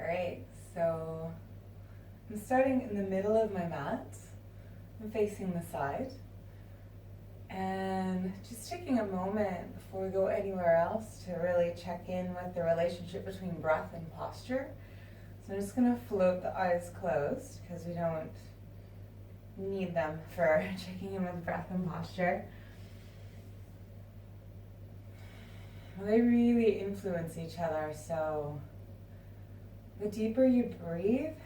Alright, so I'm starting in the middle of my mat. I'm facing the side. And just taking a moment before we go anywhere else to really check in with the relationship between breath and posture. So I'm just going to float the eyes closed because we don't need them for checking in with breath and posture. They really influence each other, so the deeper you breathe,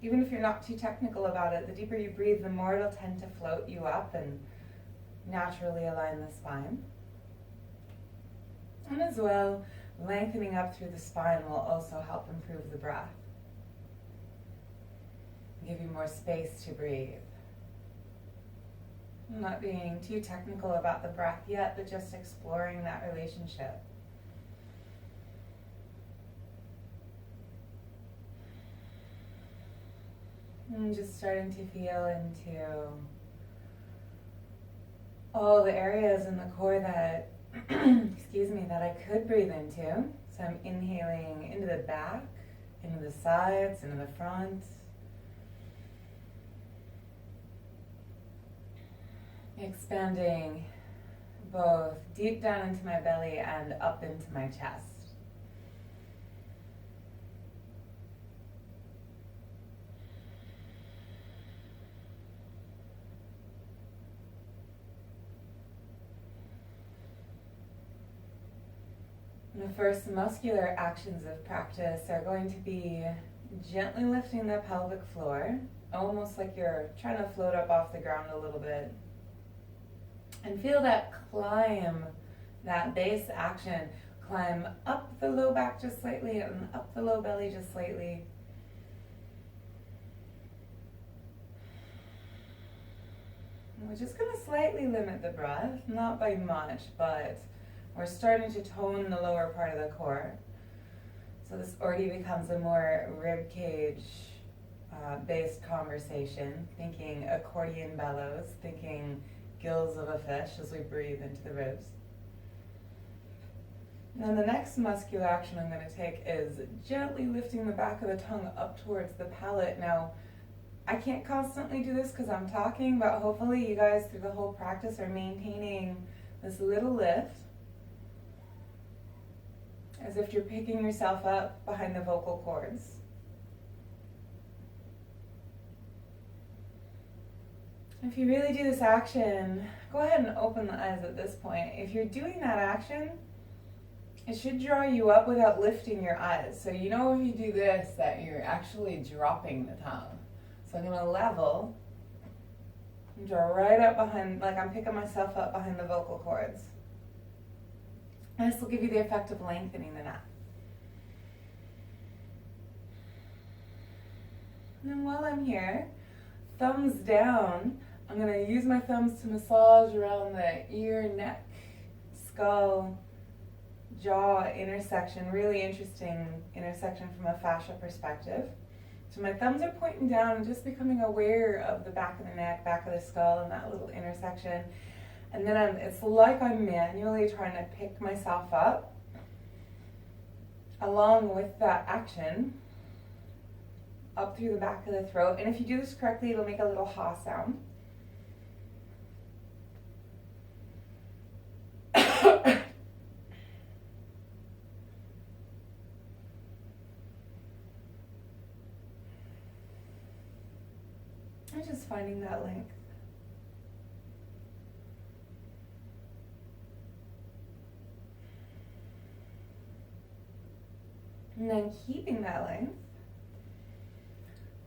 even if you're not too technical about it, the deeper you breathe, the more it'll tend to float you up and naturally align the spine. And as well, lengthening up through the spine will also help improve the breath. Give you more space to breathe. I'm not being too technical about the breath yet, but just exploring that relationship. And just starting to feel into all the areas in the core that, that I could breathe into. So I'm inhaling into the back, into the sides, into the front. Expanding both deep down into my belly and up into my chest. The first muscular actions of practice are going to be gently lifting the pelvic floor, almost like you're trying to float up off the ground a little bit. And feel that climb, that base action, climb up the low back just slightly and up the low belly just slightly. And we're just going to slightly limit the breath, not by much, but we're starting to tone the lower part of the core. So this already becomes a more rib cage based conversation, thinking accordion bellows, thinking gills of a fish as we breathe into the ribs. And then the next muscular action I'm going to take is gently lifting the back of the tongue up towards the palate. Now, I can't constantly do this because I'm talking, but hopefully you guys through the whole practice are maintaining this little lift as if you're picking yourself up behind the vocal cords. If you really do this action, go ahead and open the eyes at this point. If you're doing that action, it should draw you up without lifting your eyes. So you know if you do this that you're actually dropping the tongue. So I'm going to level and draw right up behind, like I'm picking myself up behind the vocal cords. And this will give you the effect of lengthening the neck. And then while I'm here, thumbs down, I'm going to use my thumbs to massage around the ear, neck, skull, jaw intersection. Really interesting intersection from a fascia perspective. So my thumbs are pointing down and just becoming aware of the back of the neck, back of the skull, and that little intersection. And then it's like I'm manually trying to pick myself up along with that action up through the back of the throat. And if you do this correctly, it'll make a little ha sound. I'm just finding that length. And then keeping that length,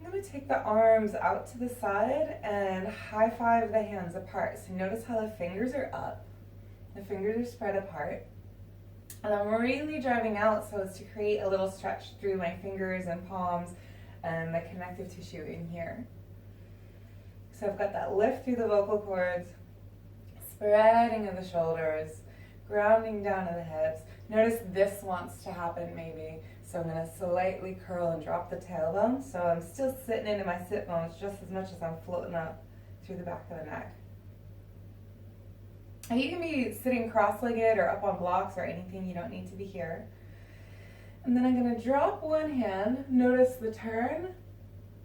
I'm going to take the arms out to the side and high five the hands apart. So notice how the fingers are up, the fingers are spread apart. And I'm really driving out so as to create a little stretch through my fingers and palms and the connective tissue in here. So I've got that lift through the vocal cords, spreading of the shoulders, grounding down to the hips. Notice this wants to happen maybe. So I'm going to slightly curl and drop the tailbone. So I'm still sitting into my sit bones just as much as I'm floating up through the back of the neck. And you can be sitting cross-legged or up on blocks or anything. You don't need to be here. And then I'm going to drop one hand. Notice the turn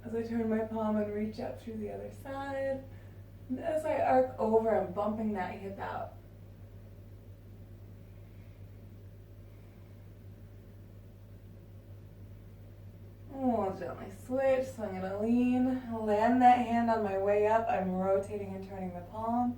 as I turn my palm and reach up through the other side. And as I arc over, I'm bumping that hip out. We'll gently switch, so I'm going to lean, land that hand on my way up. I'm rotating and turning the palm.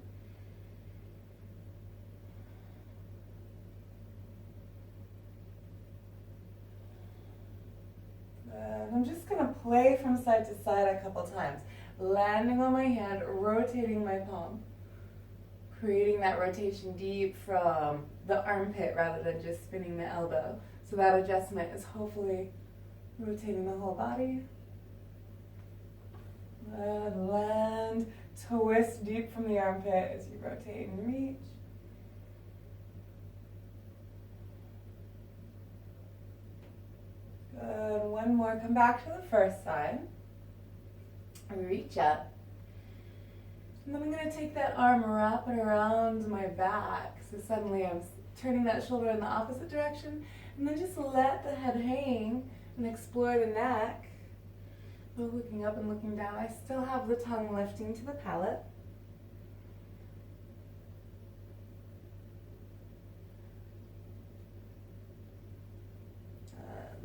And I'm just going to play from side to side a couple times, landing on my hand, rotating my palm, creating that rotation deep from the armpit rather than just spinning the elbow. So that adjustment is hopefully rotating the whole body. And land, twist deep from the armpit as you rotate and reach. Good, one more, come back to the first side. Reach up. And then I'm going to take that arm, wrap it around my back. So suddenly I'm turning that shoulder in the opposite direction. And then just let the head hang and explore the neck. Both looking up and looking down. I still have the tongue lifting to the palate.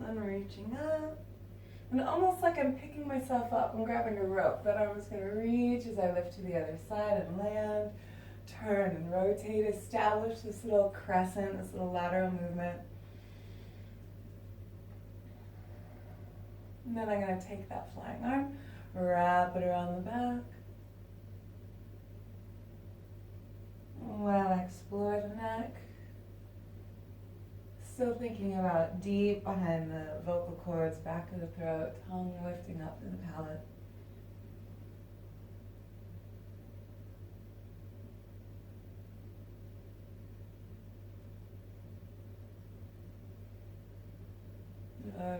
And then reaching up. And almost like I'm picking myself up, I'm grabbing a rope. That arm is going to reach as I lift to the other side and land. Turn and rotate. Establish this little crescent, this little lateral movement. And then I'm going to take that flying arm, wrap it around the back. Well, explore the neck. Still thinking about deep behind the vocal cords, back of the throat, tongue lifting up to the palate.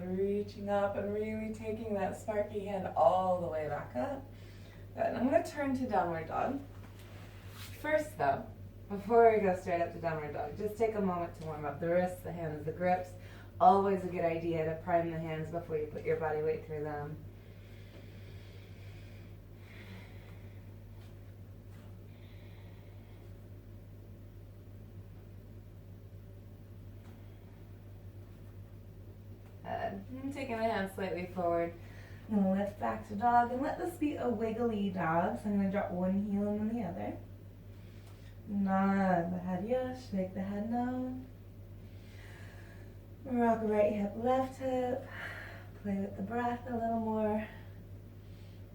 Reaching up and really taking that sparky hand all the way back up. Good. I'm going to turn to downward dog. First though, before we go straight up to downward dog, just take a moment to warm up the wrists, the hands, the grips. Always a good idea to prime the hands before you put your body weight through them. I'm taking my hands slightly forward. I'm going to lift back to dog and let this be a wiggly dog. So I'm going to drop one heel and then the other. Nod the head yes, shake the head no. Rock right hip, left hip. Play with the breath a little more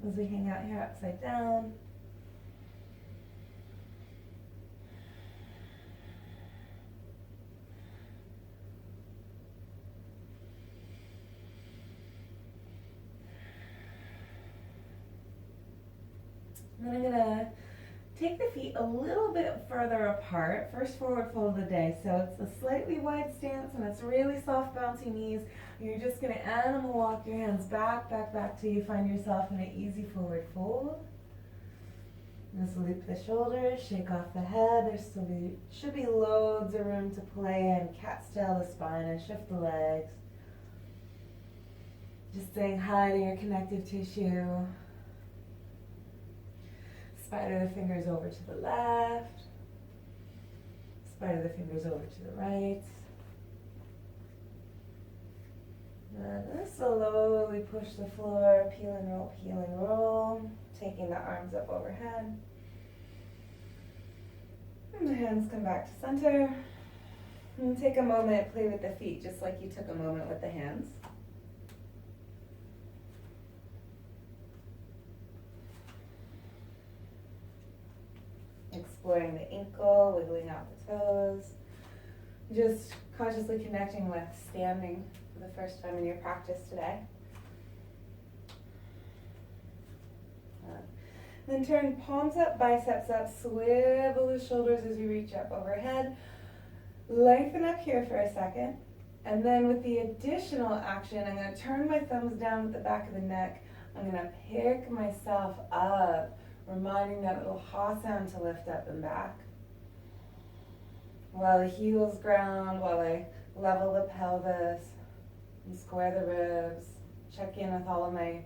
as we hang out here upside down. And then I'm going to take the feet a little bit further apart. First forward fold of the day. So it's a slightly wide stance and it's really soft bouncy knees. You're just going to animal walk your hands back, back, back till you find yourself in an easy forward fold. Just loop the shoulders, shake off the head. Should be loads of room to play and cat style the spine and shift the legs. Just saying hi to your connective tissue. Spider the fingers over to the left. Spider the fingers over to the right. And then slowly push the floor, peel and roll. Taking the arms up overhead. And the hands come back to center. And take a moment, play with the feet, just like you took a moment with the hands. Exploring the ankle, wiggling out the toes. Just consciously connecting with standing for the first time in your practice today. Then turn palms up, biceps up, swivel the shoulders as you reach up overhead. Lengthen up here for a second. And then with the additional action, I'm going to turn my thumbs down at the back of the neck. I'm going to pick myself up, reminding that little ha sound to lift up and back. While the heels ground, while I level the pelvis. And square the ribs. Check in with all of my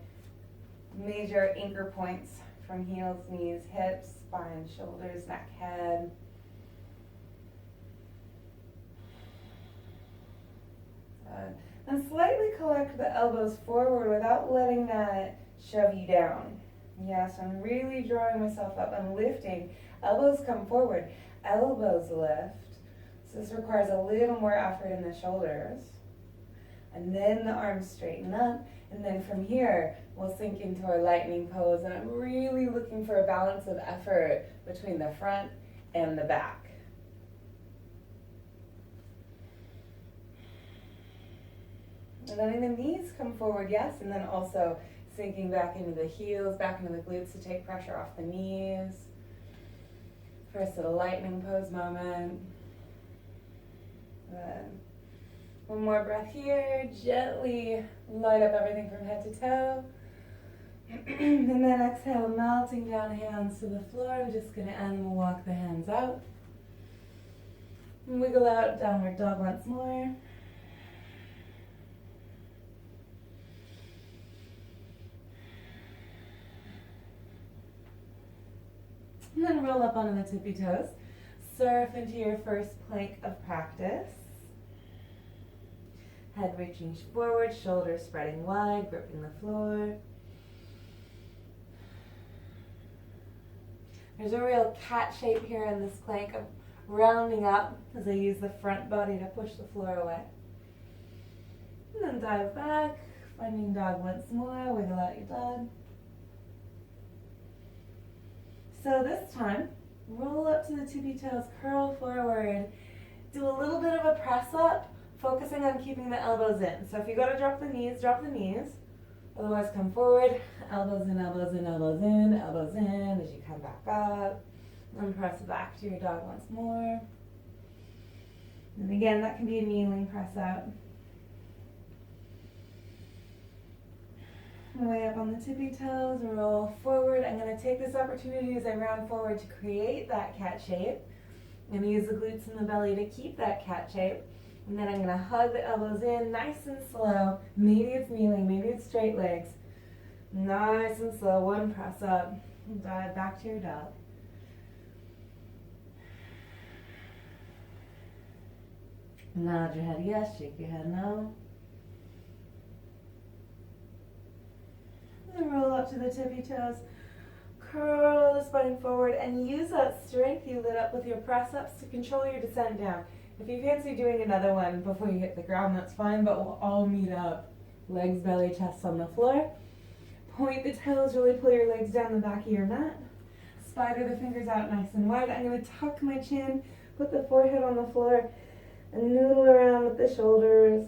major anchor points from heels, knees, hips, spine, shoulders, neck, head. Good. And slightly collect the elbows forward without letting that shove you down. Yes, I'm really drawing myself up. I'm lifting. Elbows come forward. Elbows lift. So this requires a little more effort in the shoulders. And then the arms straighten up. And then from here, we'll sink into our lightning pose. And I'm really looking for a balance of effort between the front and the back. And letting the knees come forward, yes, and then also sinking back into the heels, back into the glutes to take pressure off the knees. First little lightning pose moment. Good. One more breath here. Gently light up everything from head to toe. And then exhale, melting down hands to the floor. I'm just going to animal walk the hands out. And wiggle out, downward dog once more. And then roll up onto the tippy toes. Surf into your first plank of practice. Head reaching forward, shoulders spreading wide, gripping the floor. There's a real cat shape here in this plank of rounding up as I use the front body to push the floor away. And then dive back, finding dog once more, wiggle out your dog. So this time, roll up to the tippy toes, curl forward. Do a little bit of a press up, focusing on keeping the elbows in. So if you go to drop the knees, drop the knees. Otherwise, come forward, elbows in, elbows in, elbows in, elbows in as you come back up. And press back to your dog once more. And again, that can be a kneeling press out. Way up on the tippy toes, roll forward. I'm going to take this opportunity as I round forward to create that cat shape. I'm going to use the glutes and the belly to keep that cat shape. And then I'm going to hug the elbows in nice and slow. Maybe it's kneeling, maybe it's straight legs. Nice and slow, one press up. Dive back to your dog. Nod your head yes, shake your head no. And roll up to the tippy toes. Curl the spine forward and use that strength you lit up with your press ups to control your descent down. If you fancy doing another one before you hit the ground, that's fine, but we'll all meet up. Legs, belly, chest on the floor. Point the toes, really pull your legs down the back of your mat. Spider the fingers out nice and wide. I'm going to tuck my chin, put the forehead on the floor, and noodle around with the shoulders.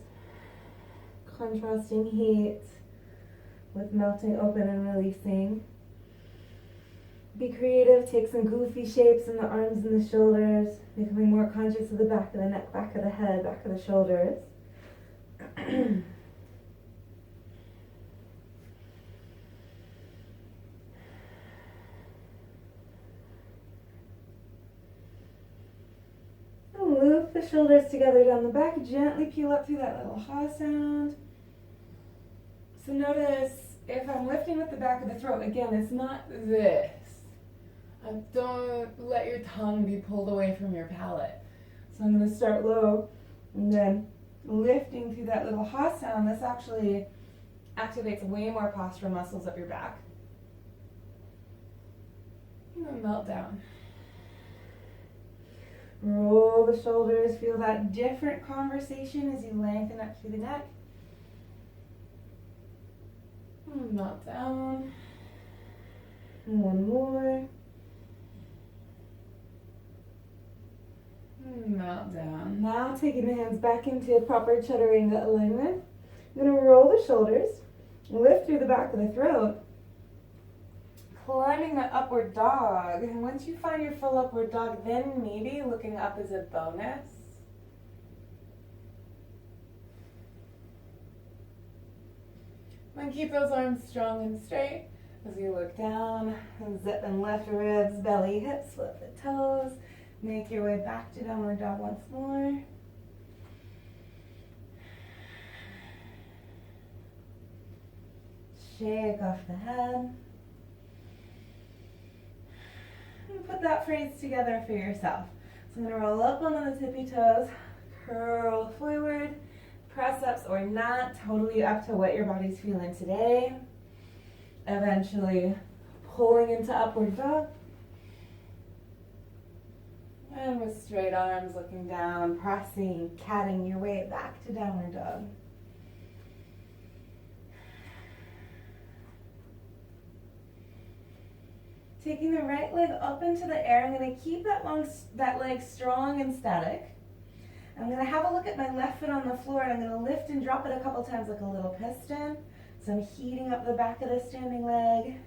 Contrasting heat with melting open and releasing. Be creative, take some goofy shapes in the arms and the shoulders, becoming more conscious of the back of the neck, back of the head, back of the shoulders. And loop the shoulders together down the back, gently peel up through that little ha sound. So notice if I'm lifting with the back of the throat, again, it's not this. Don't let your tongue be pulled away from your palate. So I'm going to start low and then lifting through that little ha sound. This actually activates way more postural muscles up your back. And then melt down. Roll the shoulders. Feel that different conversation as you lengthen up through the neck. And melt down. And one more. Melt down. Now taking the hands back into proper chaturanga alignment. I'm going to roll the shoulders, lift through the back of the throat, climbing the upward dog. And once you find your full upward dog, then maybe looking up as a bonus. And keep those arms strong and straight as you look down and zip and lift ribs, belly, hips, flip the toes. Make your way back to downward dog once more. shake off the head. And put that phrase together for yourself. So I'm going to roll up onto the tippy toes, curl forward, press ups or not, totally up to what your body's feeling today. Eventually pulling into upward dog. And with straight arms looking down, pressing, catting your way back to downward dog. Taking the right leg up into the air, I'm going to keep that leg strong and static. I'm going to have a look at my left foot on the floor, and I'm going to lift and drop it a couple times like a little piston. So I'm heating up the back of the standing leg.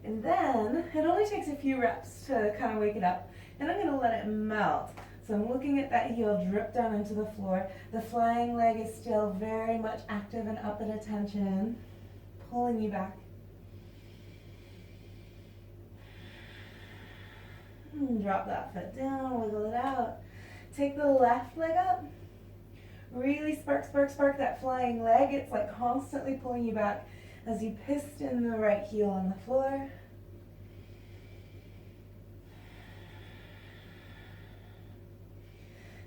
And then, it only takes a few reps to kind of wake it up. And I'm going to let it melt. So I'm looking at that heel drip down into the floor. The flying leg is still very much active and up at attention, pulling you back. And drop that foot down, wiggle it out. Take the left leg up. Really spark, spark, spark that flying leg. It's like constantly pulling you back as you piston the right heel on the floor.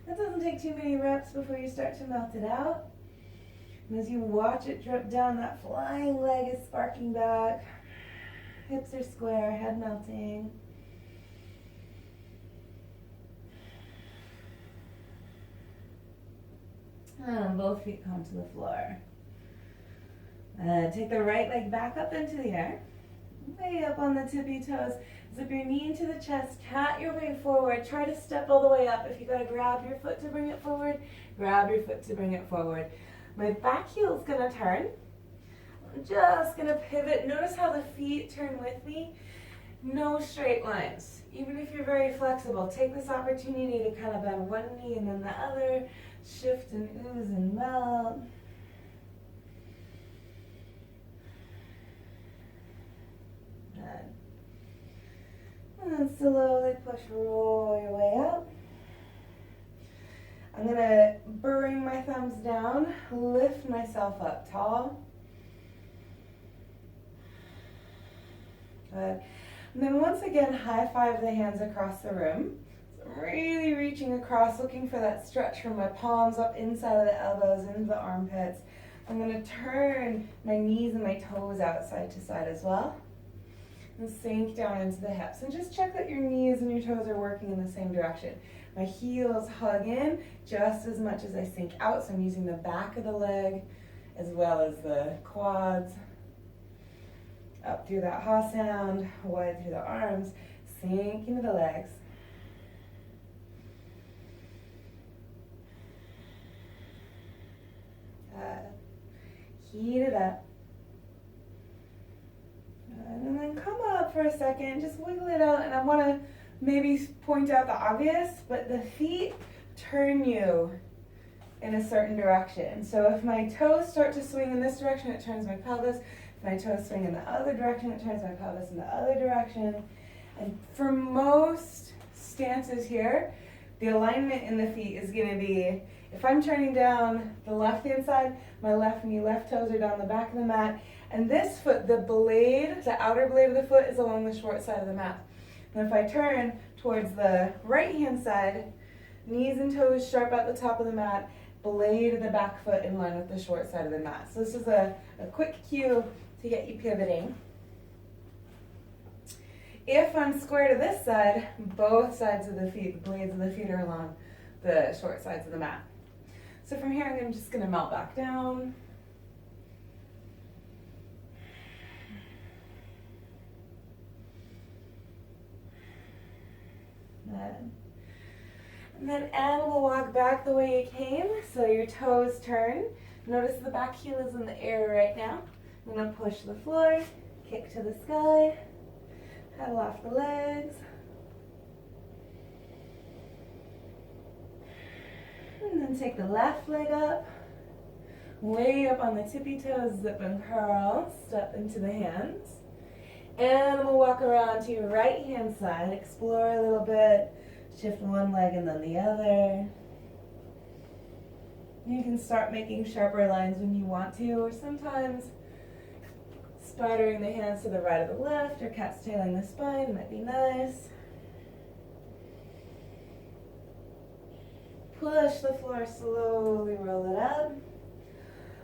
That doesn't take too many reps before you start to melt it out. And as you watch it drip down, that flying leg is sparking back. Hips are square, head melting. And both feet come to the floor. Take the right leg back up into the air. Way up on the tippy toes. Zip your knee into the chest. Cat your way forward. Try to step all the way up. If you got to grab your foot to bring it forward, grab your foot to bring it forward. My back heel is going to turn. I'm just going to pivot. Notice how the feet turn with me. No straight lines. Even if you're very flexible, take this opportunity to kind of bend one knee and then the other. Shift and ooze and melt. Good. And then slowly push, roll your way up. I'm going to bring my thumbs down, lift myself up tall. Good. And then once again, high five the hands across the room. Really reaching across, looking for that stretch from my palms up inside of the elbows, into the armpits. I'm going to turn my knees and my toes out side to side as well. And sink down into the hips. And just check that your knees and your toes are working in the same direction. My heels hug in just as much as I sink out. So I'm using the back of the leg as well as the quads. Up through that ha sound, wide through the arms. Sink into the legs. Heat it up. And then come up for a second, just wiggle it out, and I want to maybe point out the obvious, but the feet turn you in a certain direction. So if my toes start to swing in this direction, it turns my pelvis. If my toes swing in the other direction, it turns my pelvis in the other direction. And for most stances here, the alignment in the feet is going to be, if I'm turning down the left-hand side, my left knee, left toes are down the back of the mat. And this foot, the blade, the outer blade of the foot is along the short side of the mat. And if I turn towards the right-hand side, knees and toes sharp at the top of the mat, blade of the back foot in line with the short side of the mat. So this is a quick cue to get you pivoting. If I'm square to this side, both sides of the feet, the blades of the feet are along the short sides of the mat. So from here, I'm just going to melt back down. And then we'll walk back the way you came, so your toes turn. Notice the back heel is in the air right now. I'm going to push the floor, kick to the sky, pedal off the legs. And then take the left leg up, way up on the tippy toes, zip and curl, step into the hands. And we'll walk around to your right hand side, explore a little bit, shift one leg and then the other. You can start making sharper lines when you want to, or sometimes spidering the hands to the right or the left, or cat's tailing the spine might be nice. Push the floor, slowly roll it up.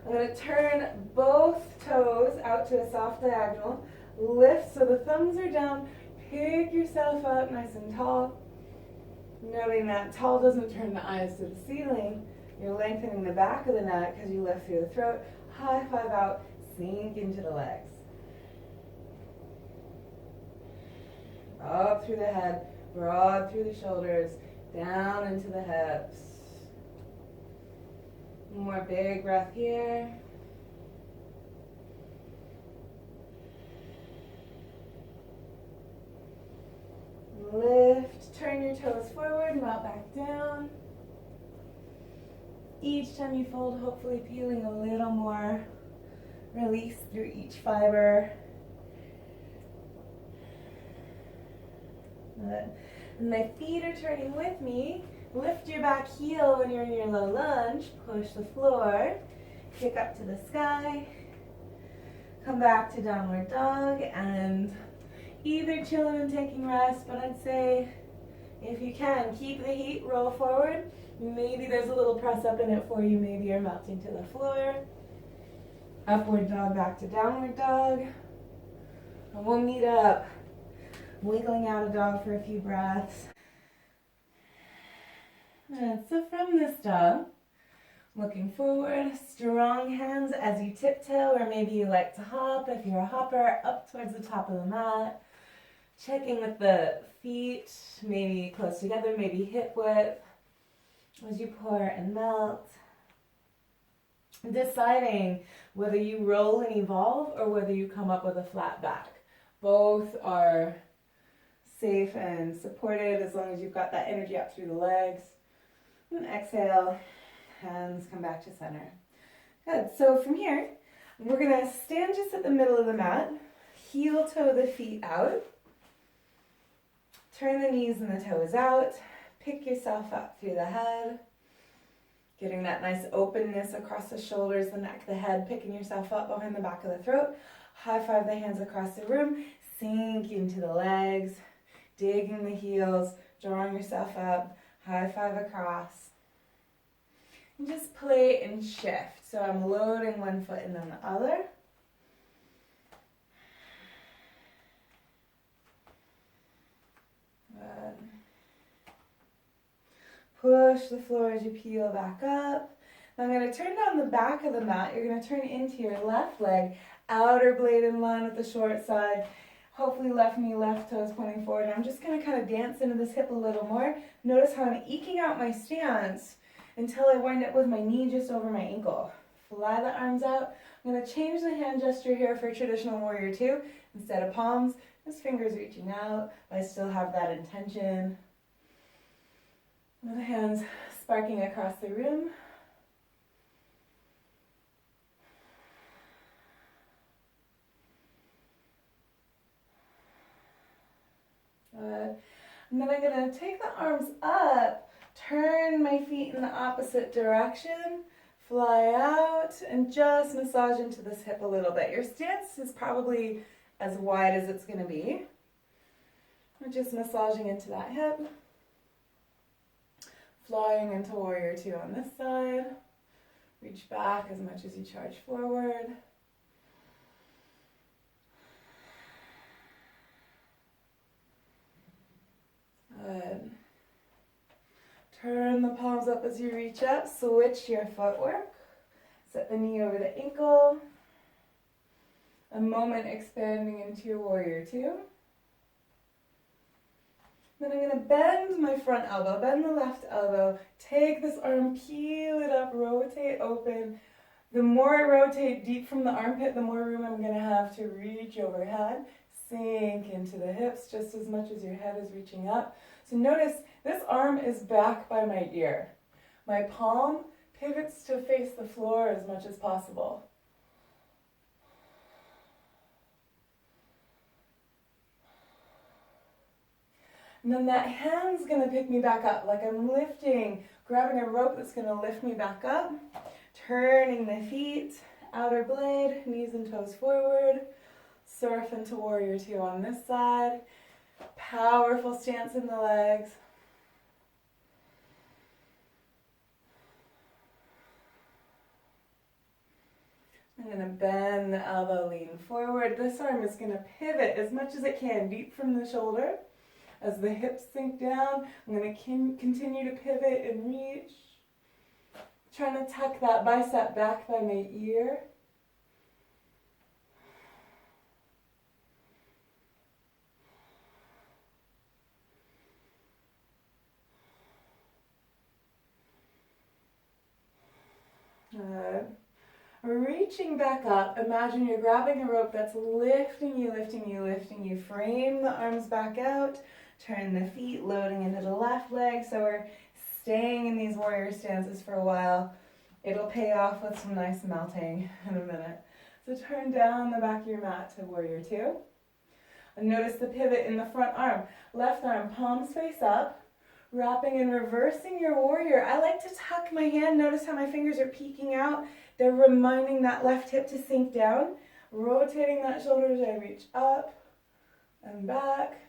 I'm going to turn both toes out to a soft diagonal. Lift so the thumbs are down. Pick yourself up nice and tall. Noting that tall doesn't turn the eyes to the ceiling. You're lengthening the back of the neck because you lift through the throat. High five out, sink into the legs. Up through the head, broad through the shoulders, down into the hips. One more big breath here. Lift, turn your toes forward, melt back down. Each time you fold, hopefully feeling a little more release through each fiber. Good. And my feet are turning with me. Lift your back heel when you're in your low lunge. Push the floor. Kick up to the sky. Come back to downward dog and either chilling and taking rest, but I'd say if you can, keep the heat, roll forward. Maybe there's a little press up in it for you. Maybe you're melting to the floor. Upward dog back to downward dog. And we'll meet up. Wiggling out of dog for a few breaths. And so from this dog, looking forward, strong hands as you tiptoe, or maybe you like to hop if you're a hopper, up towards the top of the mat. Checking with the feet, maybe close together, maybe hip width, as you pour and melt. Deciding whether you roll and evolve or whether you come up with a flat back. Both are safe and supported as long as you've got that energy up through the legs. And exhale, hands come back to center. Good, so from here, we're gonna stand just at the middle of the mat, heel toe the feet out, turn the knees and the toes out, pick yourself up through the head, getting that nice openness across the shoulders, the neck, the head, picking yourself up behind the back of the throat, high five the hands across the room, sink into the legs, digging the heels, drawing yourself up, high five across. And just play and shift. So I'm loading one foot and then the other. Good. Push the floor as you peel back up. Now I'm going to turn down the back of the mat. You're going to turn into your left leg, outer blade in line with the short side. Hopefully left knee, left toes pointing forward. I'm just going to kind of dance into this hip a little more. Notice how I'm eking out my stance until I wind up with my knee just over my ankle. Fly the arms out. I'm going to change the hand gesture here for traditional warrior two. Instead of palms, just fingers reaching out, but I still have that intention. And the hands sparking across the room. Good. And then I'm going to take the arms up, turn my feet in the opposite direction, fly out, and just massage into this hip a little bit. Your stance is probably as wide as it's going to be. We're just massaging into that hip. Flying into warrior two on this side. Reach back as much as you charge forward. Good. Turn the palms up as you reach up. Switch your footwork. Set the knee over the ankle. A moment expanding into your warrior two. Then I'm going to bend my front elbow, bend the left elbow, take this arm, peel it up, rotate open. The more I rotate deep from the armpit, the more room I'm going to have to reach overhead, sink into the hips just as much as your head is reaching up. So notice this arm is back by my ear. My palm pivots to face the floor as much as possible. And then that hand's going to pick me back up, like I'm lifting, grabbing a rope that's going to lift me back up. Turning the feet, outer blade, knees and toes forward. Surf into warrior two on this side. Powerful stance in the legs. I'm going to bend the elbow, lean forward. This arm is going to pivot as much as it can, deep from the shoulder. As the hips sink down, I'm going to continue to pivot and reach. Trying to tuck that bicep back by my ear. Good. Reaching back up, imagine you're grabbing a rope that's lifting you, lifting you, lifting you. Frame the arms back out, turn the feet, loading into the left leg. So we're staying in these warrior stances for a while. It'll pay off with some nice melting in a minute. So turn down the back of your mat to warrior two. And notice the pivot in the front arm. Left arm, palms face up. Wrapping and reversing your warrior. I like to tuck my hand. Notice how my fingers are peeking out. They're reminding that left hip to sink down. Rotating that shoulder as I reach up and back.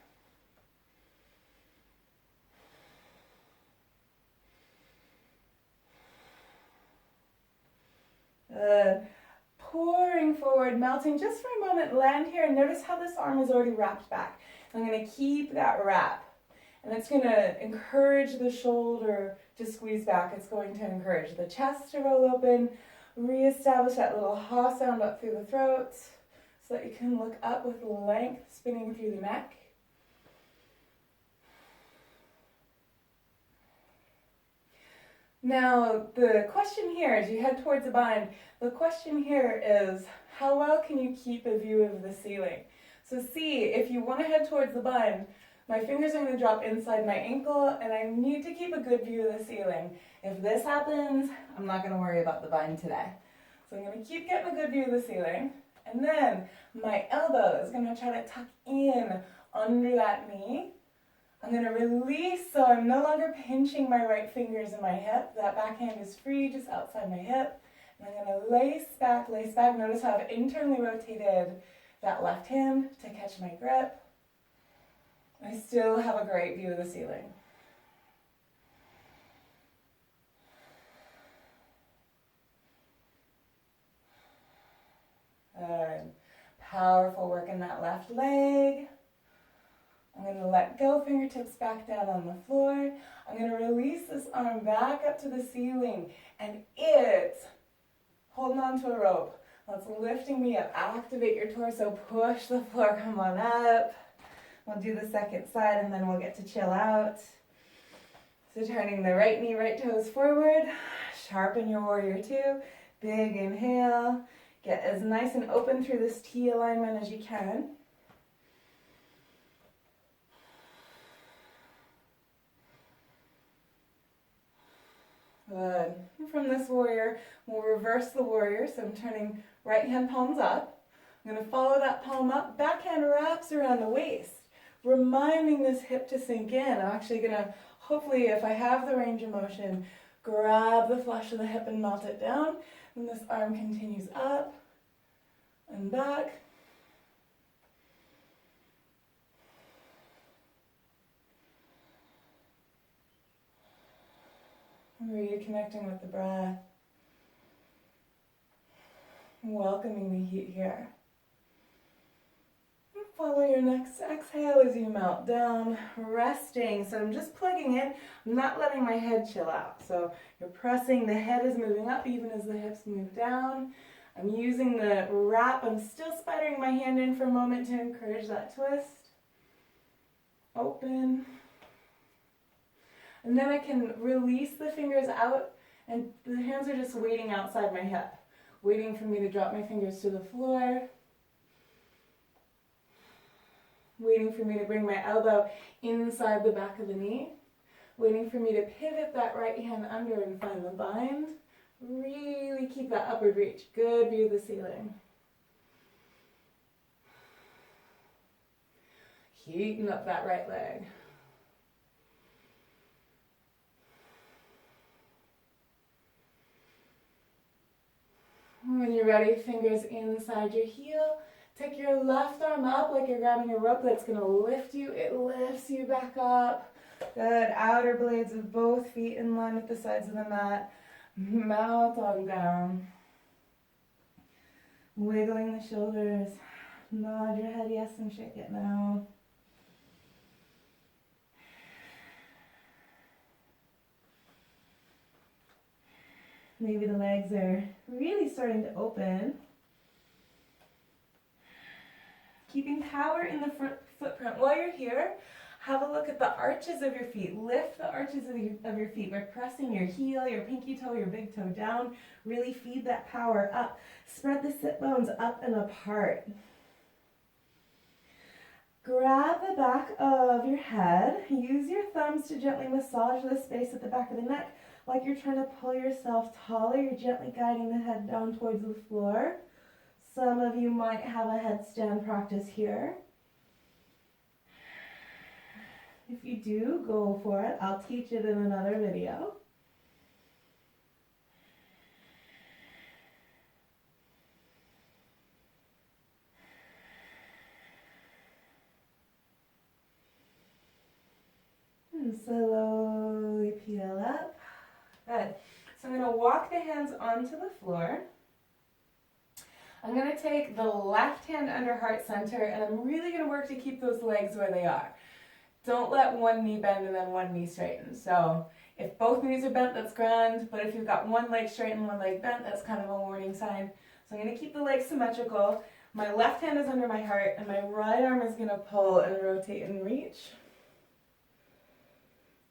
Good. Pouring forward, melting just for a moment. Land here and notice how this arm is already wrapped back. I'm going to keep that wrap. And it's going to encourage the shoulder to squeeze back. It's going to encourage the chest to roll open. Reestablish that little ha sound up through the throat so that you can look up with length spinning through the neck. Now, the question here, as you head towards the bind, the question here is, how well can you keep a view of the ceiling? So see, if you want to head towards the bind, my fingers are going to drop inside my ankle, and I need to keep a good view of the ceiling. If this happens, I'm not going to worry about the bind today. So I'm going to keep getting a good view of the ceiling, and then my elbow is going to try to tuck in under that knee. I'm going to release so I'm no longer pinching my right fingers in my hip. That backhand is free just outside my hip. And I'm going to lace back, lace back. Notice how I've internally rotated that left hand to catch my grip. I still have a great view of the ceiling. Good. Powerful work in that left leg. I'm going to let go, fingertips back down on the floor. I'm going to release this arm back up to the ceiling. And it's holding on to a rope. That's lifting me up. Activate your torso. Push the floor. Come on up. We'll do the second side and then we'll get to chill out. So turning the right knee, right toes forward. Sharpen your warrior two. Big inhale. Get as nice and open through this T alignment as you can. Good. And from this warrior, we'll reverse the warrior. So I'm turning right hand palms up. I'm going to follow that palm up. Backhand wraps around the waist, reminding this hip to sink in. I'm actually going to, hopefully, if I have the range of motion, grab the flesh of the hip and melt it down. And this arm continues up and back. Reconnecting with the breath. Welcoming the heat here. And follow your next exhale as you melt down, resting. So I'm just plugging in. I'm not letting my head chill out. So you're pressing, the head is moving up even as the hips move down. I'm using the wrap. I'm still spidering my hand in for a moment to encourage that twist. Open. And then I can release the fingers out, and the hands are just waiting outside my hip, waiting for me to drop my fingers to the floor, waiting for me to bring my elbow inside the back of the knee, waiting for me to pivot that right hand under and find the bind. Really keep that upward reach. Good view of the ceiling. Heating up that right leg. When you're ready, fingers inside your heel, Take your left arm up like you're grabbing a rope that's going to lift you. It lifts you back up. Good. Outer blades of both feet in line with the sides of the mat. Mouth on down. Wiggling the shoulders. Nod your head yes and shake it no. Maybe the legs are really starting to open. Keeping power in the front footprint. While you're here, have a look at the arches of your feet. Lift the arches of your feet by pressing your heel, your pinky toe, your big toe down. Really feed that power up. Spread the sit bones up and apart. Grab the back of your head. Use your thumbs to gently massage the space at the back of the neck. Like you're trying to pull yourself taller. You're gently guiding the head down towards the floor. Some of you might have a headstand practice here. If you do, go for it. I'll teach it in another video. And slowly peel up. Good. So I'm going to walk the hands onto the floor. I'm going to take the left hand under heart center, and I'm really going to work to keep those legs where they are. Don't let one knee bend and then one knee straighten. So if both knees are bent, that's grand, but if you've got one leg straight and one leg bent, that's kind of a warning sign. So I'm going to keep the legs symmetrical. My left hand is under my heart, and my right arm is going to pull and rotate and reach.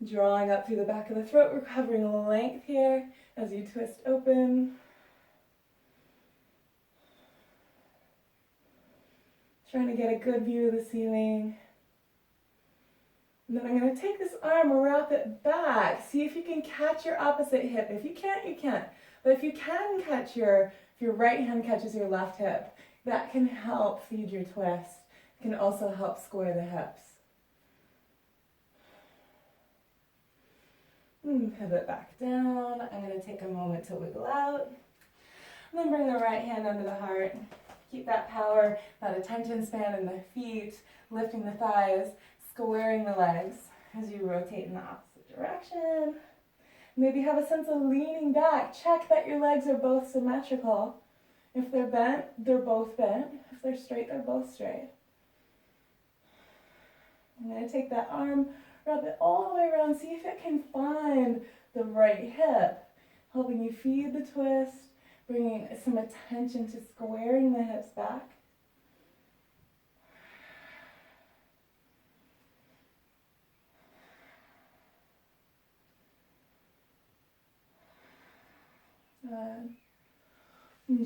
Drawing up through the back of the throat, recovering length here as you twist open. Trying to get a good view of the ceiling. And then I'm going to take this arm, wrap it back. See if you can catch your opposite hip. If you can't, you can't. But if you can catch if your right hand catches your left hip, that can help feed your twist. It can also help square the hips. Pivot back down. I'm going to take a moment to wiggle out. And then bring the right hand under the heart. Keep that power, that attention span in the feet, lifting the thighs, squaring the legs as you rotate in the opposite direction. Maybe have a sense of leaning back. Check that your legs are both symmetrical. If they're bent, they're both bent. If they're straight, they're both straight. I'm going to take that arm, wrap it all the way around. See if it can find the right hip, helping you feed the twist, bringing some attention to squaring the hips back. Good.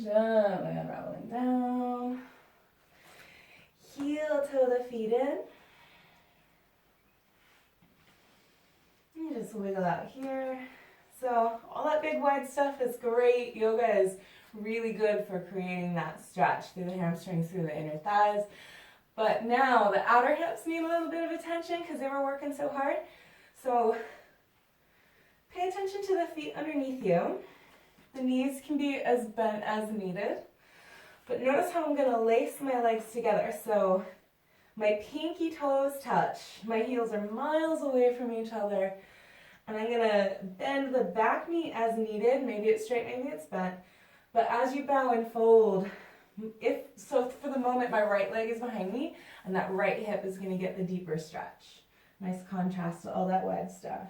Gently unraveling down. Heel toe the feet in. You just wiggle out here. So all that big wide stuff is great. Yoga is really good for creating that stretch through the hamstrings, through the inner thighs. But now the outer hips need a little bit of attention because they were working so hard. So pay attention to the feet underneath you. The knees can be as bent as needed. But notice how I'm going to lace my legs together. So my pinky toes touch. My heels are miles away from each other. And I'm going to bend the back knee as needed. Maybe it's straight, maybe it's bent. But as you bow and fold, so for the moment my right leg is behind me and that right hip is going to get the deeper stretch. Nice contrast to all that wide stuff.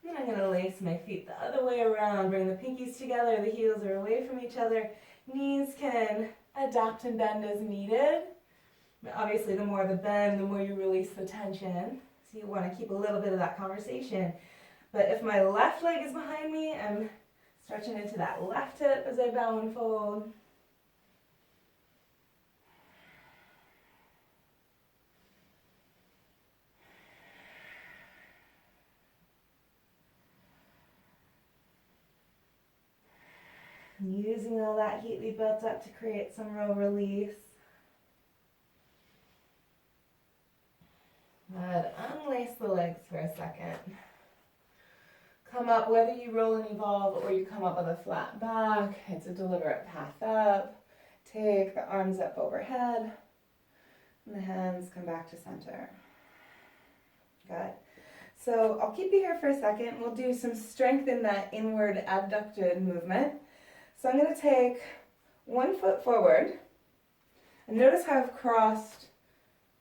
Then I'm going to lace my feet the other way around, bring the pinkies together, the heels are away from each other. Knees can adapt and bend as needed. But obviously the more the bend, the more you release the tension. So you want to keep a little bit of that conversation. But if my left leg is behind me, I'm stretching into that left hip as I bow and fold. Using all that heat we built up to create some real release. Good. Unlace the legs for a second. Come up, whether you roll and evolve or you come up with a flat back, it's a deliberate path up. Take the arms up overhead and the hands come back to center. Good. So I'll keep you here for a second. We'll do some strength in that inward abducted movement. So I'm going to take one foot forward and notice how I've crossed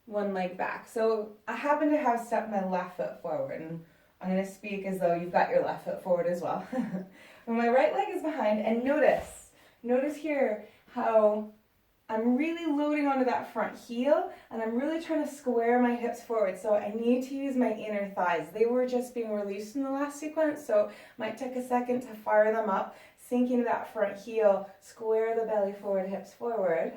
one leg back. So I happen to have stepped my left foot forward, and I'm going to speak as though you've got your left foot forward as well. And my right leg is behind, and notice here how I'm really loading onto that front heel, and I'm really trying to square my hips forward. So I need to use my inner thighs. They were just being released in the last sequence, so it might take a second to fire them up, sink into that front heel, square the belly forward, hips forward.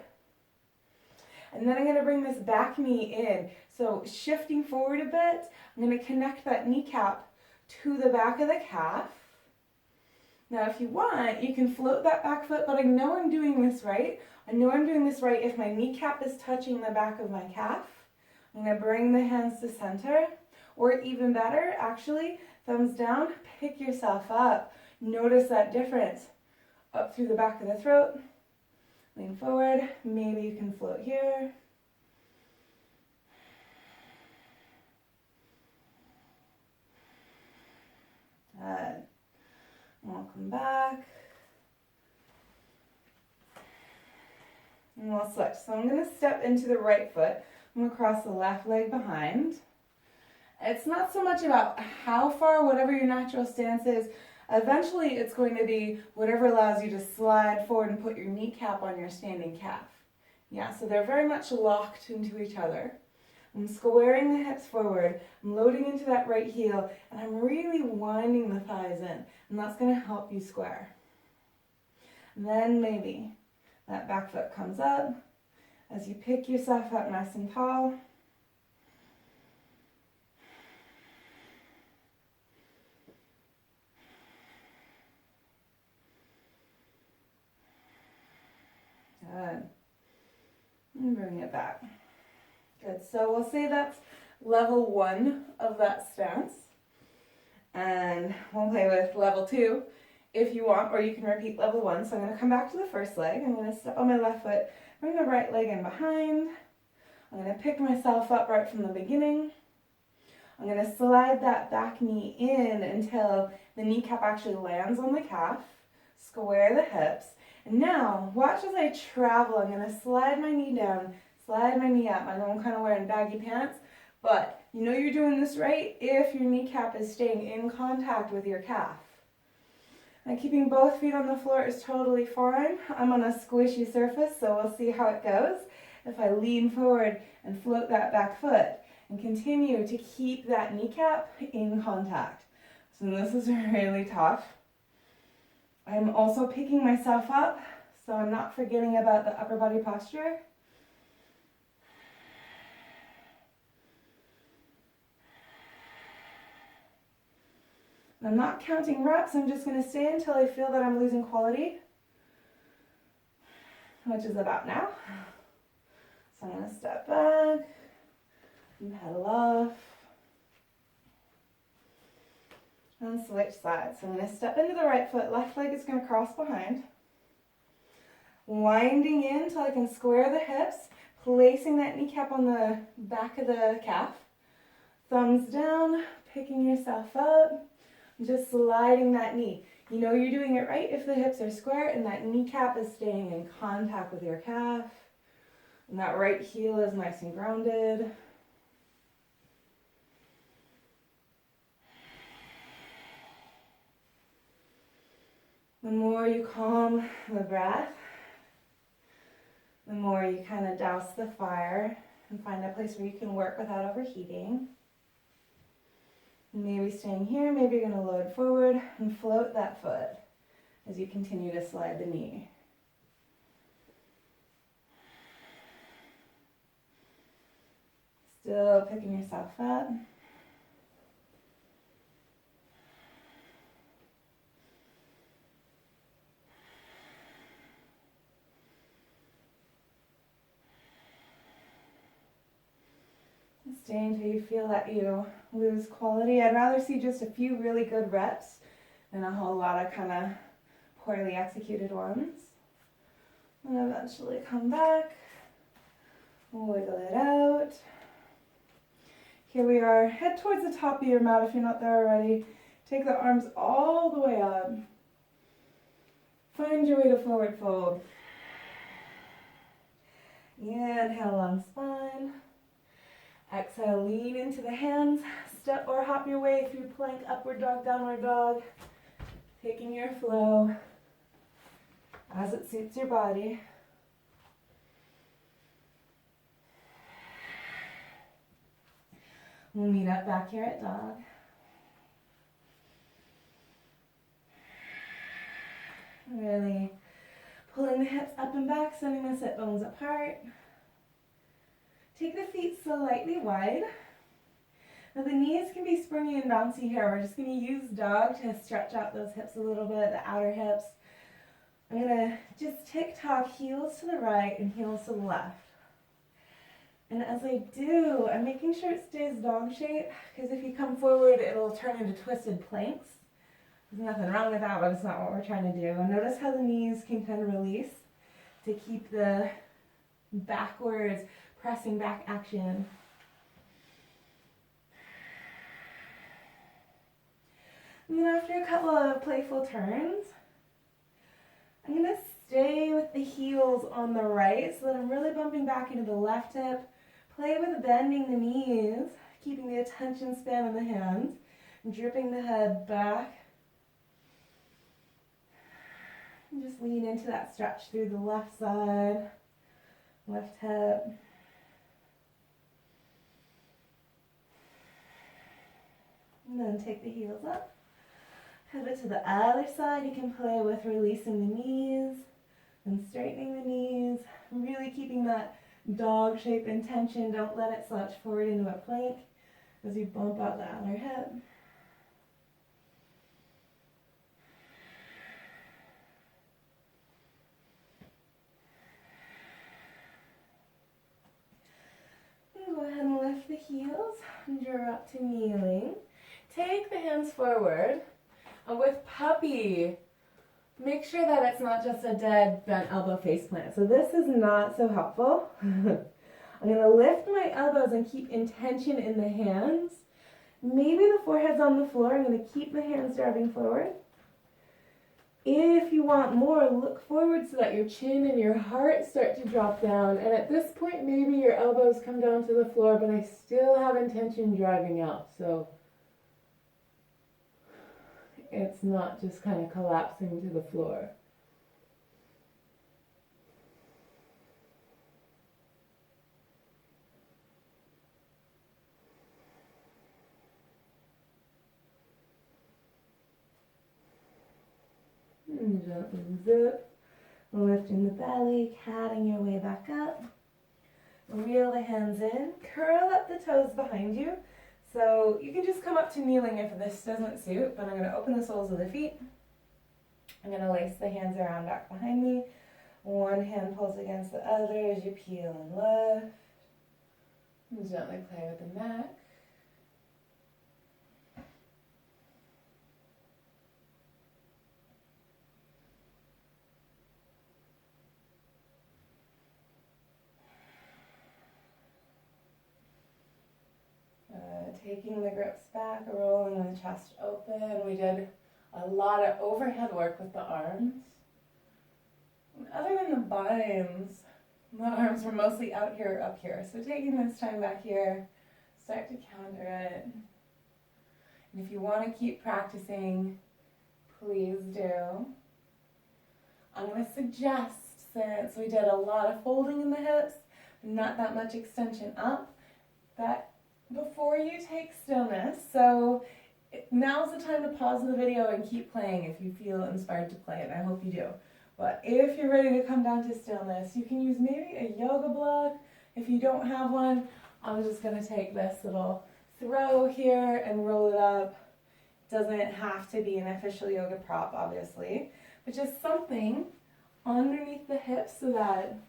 And then I'm going to bring this back knee in. So shifting forward a bit, I'm going to connect that kneecap to the back of the calf. Now if you want, you can float that back foot, but I know I'm doing this right. I know I'm doing this right if my kneecap is touching the back of my calf. I'm going to bring the hands to center, or even better, actually, thumbs down, pick yourself up. Notice that difference. Up through the back of the throat. Lean forward, maybe you can float here. Good. We'll come back. And we'll switch. So I'm going to step into the right foot. I'm going to cross the left leg behind. It's not so much about how far, whatever your natural stance is. Eventually, it's going to be whatever allows you to slide forward and put your kneecap on your standing calf. Yeah, so they're very much locked into each other. I'm squaring the hips forward, I'm loading into that right heel, and I'm really winding the thighs in, and that's going to help you square. And then maybe that back foot comes up as you pick yourself up nice and tall. Good. And bring it back. Good. So we'll say that's level 1 of that stance. And we'll play with level 2 if you want, or you can repeat level 1. So I'm going to come back to the first leg. I'm going to step on my left foot, bring the right leg in behind. I'm going to pick myself up right from the beginning. I'm going to slide that back knee in until the kneecap actually lands on the calf. Square the hips. And now, watch as I travel. I'm going to slide my knee down, slide my knee up. I know I'm kind of wearing baggy pants, but you know you're doing this right if your kneecap is staying in contact with your calf. And keeping both feet on the floor is totally fine. I'm on a squishy surface, so we'll see how it goes. If I lean forward and float that back foot and continue to keep that kneecap in contact. So this is really tough. I'm also picking myself up, so I'm not forgetting about the upper body posture. I'm not counting reps, I'm just going to stay until I feel that I'm losing quality, which is about now. So I'm going to step back and pedal off. And switch sides. So I'm going to step into the right foot, left leg is going to cross behind. Winding in till I can square the hips, placing that kneecap on the back of the calf. Thumbs down, picking yourself up, just sliding that knee. You know you're doing it right if the hips are square and that kneecap is staying in contact with your calf. And that right heel is nice and grounded. The more you calm the breath, the more you kind of douse the fire and find a place where you can work without overheating. Maybe staying here, maybe you're going to load forward and float that foot as you continue to slide the knee. Still picking yourself up. Stay until you feel that you lose quality. I'd rather see just a few really good reps than a whole lot of kind of poorly executed ones. And eventually come back, wiggle it out. Here we are. Head towards the top of your mat if you're not there already. Take the arms all the way up. Find your way to forward fold. Inhale, long spine. Exhale, lean into the hands. Step or hop your way through plank, upward dog, downward dog. Taking your flow as it suits your body. We'll meet up back here at dog. Really pulling the hips up and back, sending the sit bones apart. Take the feet slightly wide. Now the knees can be springy and bouncy here. We're just going to use dog to stretch out those hips a little bit, the outer hips. I'm going to just tick-tock heels to the right and heels to the left. And as I do, I'm making sure it stays dog shape, because if you come forward, it'll turn into twisted planks. There's nothing wrong with that, but it's not what we're trying to do. And notice how the knees can kind of release to keep the backwards, pressing back action. And then after a couple of playful turns, I'm going to stay with the heels on the right so that I'm really bumping back into the left hip. Play with bending the knees, keeping the attention span in the hands, and dripping the head back. And just lean into that stretch through the left side, left hip. And then take the heels up. Pivot to the other side. You can play with releasing the knees and straightening the knees. Really keeping that dog shape in tension. Don't let it slouch forward into a plank as you bump out the outer hip. And go ahead and lift the heels and draw up to kneeling. Take the hands forward. And with puppy, make sure that it's not just a dead bent elbow face plant. So this is not so helpful. I'm going to lift my elbows and keep intention in the hands. Maybe the forehead's on the floor. I'm going to keep the hands driving forward. If you want more, look forward so that your chin and your heart start to drop down. And at this point, maybe your elbows come down to the floor, but I still have intention driving out. So it's not just kind of collapsing to the floor. And gently zip, lifting the belly, catting your way back up. Reel the hands in, curl up the toes behind you. So you can just come up to kneeling if this doesn't suit, but I'm going to open the soles of the feet. I'm going to lace the hands around back behind me. One hand pulls against the other as you peel and lift. And gently play with the neck. Taking the grips back, rolling the chest open. We did a lot of overhead work with the arms. And other than the binds, the arms were mostly out here or up here. So taking this time back here, start to counter it. And if you want to keep practicing, please do. I'm going to suggest, since we did a lot of folding in the hips, not that much extension up, that before you take stillness, so now's the time to pause the video and keep playing if you feel inspired to play it. I hope you do. But if you're ready to come down to stillness, you can use maybe a yoga block. If you don't have one, I'm just going to take this little throw here and roll it up. Doesn't have to be an official yoga prop, obviously, but just something underneath the hips so that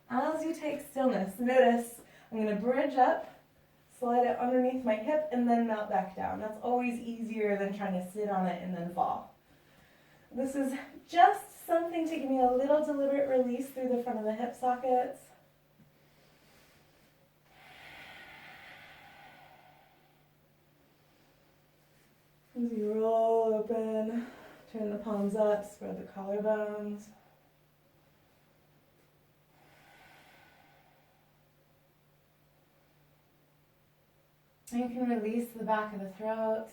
as you take stillness, notice I'm going to bridge up, slide it underneath my hip and then melt back down. That's always easier than trying to sit on it and then fall. This is just something to give me a little deliberate release through the front of the hip sockets. As you roll open, turn the palms up, spread the collarbones. And you can release the back of the throat.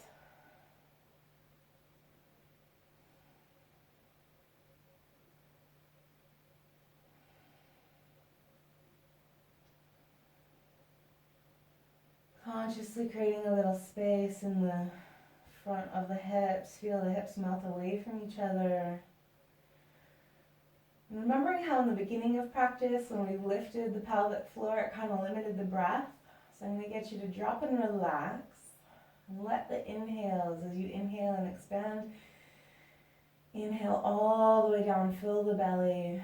Consciously creating a little space in the front of the hips. Feel the hips melt away from each other. And remembering how in the beginning of practice, when we lifted the pelvic floor, it kind of limited the breath. So I'm going to get you to drop and relax. And let the inhales, as you inhale and expand, inhale all the way down, fill the belly.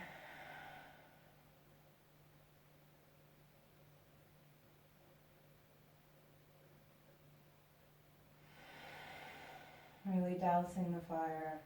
Really dousing the fire.